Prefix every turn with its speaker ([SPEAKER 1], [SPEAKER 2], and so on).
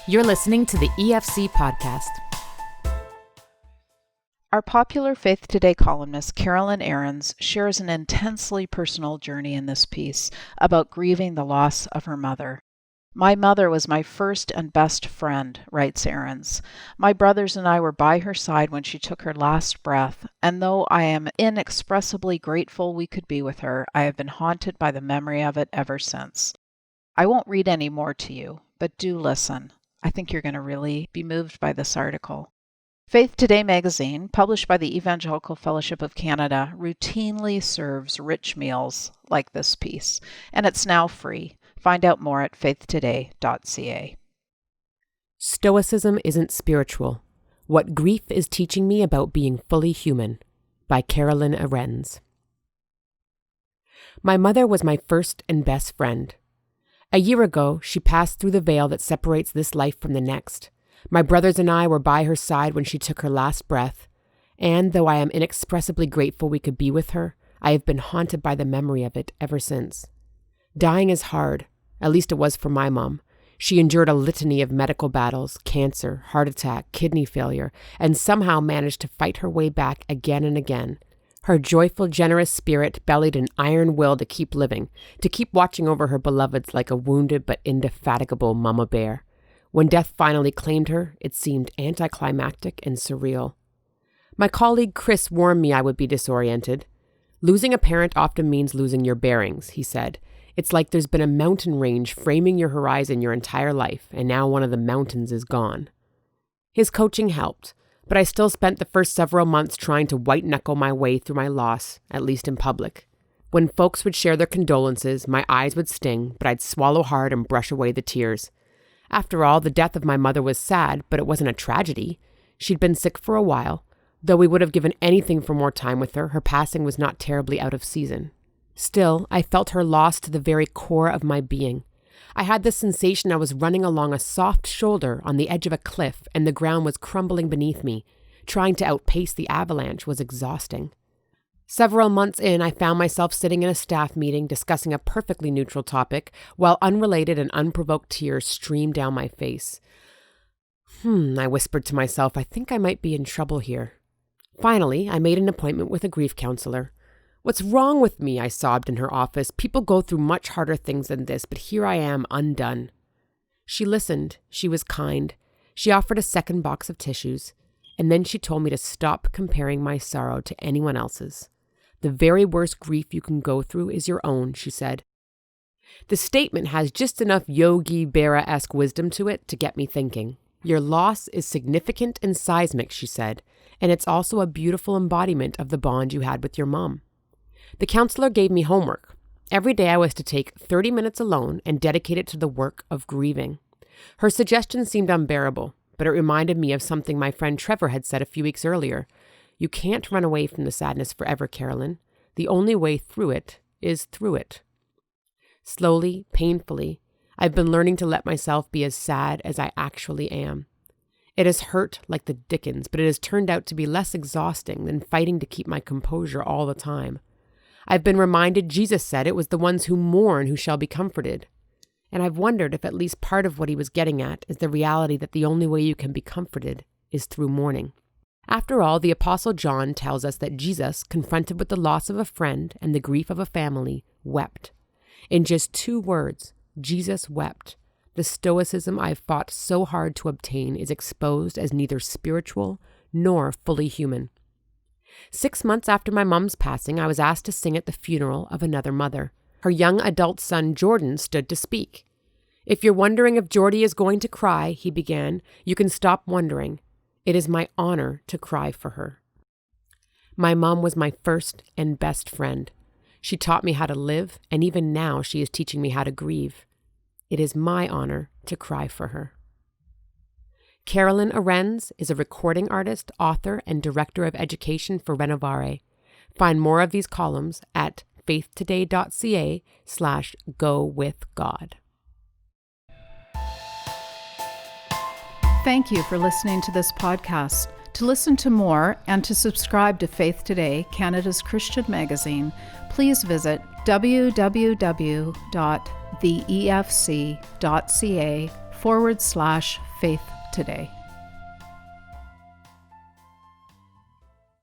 [SPEAKER 1] You're listening to the EFC podcast.
[SPEAKER 2] Our popular Faith Today columnist, CAROLYN ARENDS, shares an intensely personal journey in this piece about grieving the loss of her mother. "My mother was my first and best friend," writes Arends. "My brothers and I were by her side when she took her last breath, and though I am inexpressibly grateful we could be with her, I have been haunted by the memory of it ever since." I won't read any more to you, but do listen. I think you're going to really be moved by this article. Faith Today magazine, published by the Evangelical Fellowship of Canada, routinely serves rich meals like this piece, and it's now free. Find out more at faithtoday.ca.
[SPEAKER 1] Stoicism isn't spiritual. What Grief is Teaching Me About Being Fully Human, by CAROLYN ARENDS. My mother was my first and best friend. A year ago, she passed through the veil that separates this life from the next. My brothers and I were by her side when she took her last breath, and though I am inexpressibly grateful we could be with her, I have been haunted by the memory of it ever since. Dying is hard, at least it was for my mom. She endured a litany of medical battles, cancer, heart attack, kidney failure, and somehow managed to fight her way back again and again. Her joyful, generous spirit bellied an iron will to keep living, to keep watching over her beloveds like a wounded but indefatigable mama bear. When death finally claimed her, it seemed anticlimactic and surreal. My colleague Chris warned me I would be disoriented. "Losing a parent often means losing your bearings," he said. "It's like there's been a mountain range framing your horizon your entire life, and now one of the mountains is gone." His coaching helped, but I still spent the first several months trying to white-knuckle my way through my loss, at least in public. When folks would share their condolences, my eyes would sting, but I'd swallow hard and brush away the tears. After all, the death of my mother was sad, but it wasn't a tragedy. She'd been sick for a while. Though we would have given anything for more time with her, her passing was not terribly out of season. Still, I felt her loss to the very core of my being. I had the sensation I was running along a soft shoulder on the edge of a cliff and the ground was crumbling beneath me. Trying to outpace the avalanche was exhausting. Several months in, I found myself sitting in a staff meeting discussing a perfectly neutral topic, while unrelated and unprovoked tears streamed down my face. I whispered to myself, I think I might be in trouble here. Finally, I made an appointment with a grief counselor. "What's wrong with me?" I sobbed in her office. "People go through much harder things than this, but here I am, undone." She listened. She was kind. She offered a second box of tissues, and then she told me to stop comparing my sorrow to anyone else's. "The very worst grief you can go through is your own," she said. The statement has just enough Yogi Berra-esque wisdom to it to get me thinking. "Your loss is significant and seismic," she said, "and it's also a beautiful embodiment of the bond you had with your mom." The counselor gave me homework. Every day I was to take 30 minutes alone and dedicate it to the work of grieving. Her suggestion seemed unbearable, but it reminded me of something my friend Trevor had said a few weeks earlier. "You can't run away from the sadness forever, CAROLYN. The only way through it is through it." Slowly, painfully, I've been learning to let myself be as sad as I actually am. It has hurt like the dickens, but it has turned out to be less exhausting than fighting to keep my composure all the time. I've been reminded Jesus said it was the ones who mourn who shall be comforted. And I've wondered if at least part of what he was getting at is the reality that the only way you can be comforted is through mourning. After all, the Apostle John tells us that Jesus, confronted with the loss of a friend and the grief of a family, wept. In just 2 words, Jesus wept. The stoicism I've fought so hard to obtain is exposed as neither spiritual nor fully human. 6 months after my mom's passing, I was asked to sing at the funeral of another mother. Her young adult son, Jordan, stood to speak. "If you're wondering if Jordy is going to cry," he began, "you can stop wondering. It is my honor to cry for her." My mom was my first and best friend. She taught me how to live, and even now she is teaching me how to grieve. It is my honor to cry for her. CAROLYN ARENDS is a recording artist, author, and director of education for Renovare. Find more of these columns at faithtoday.ca/gowithgod.
[SPEAKER 2] Thank you for listening to this podcast. To listen to more and to subscribe to Faith Today, Canada's Christian magazine, please visit www.theefc.ca
[SPEAKER 3] /faith today.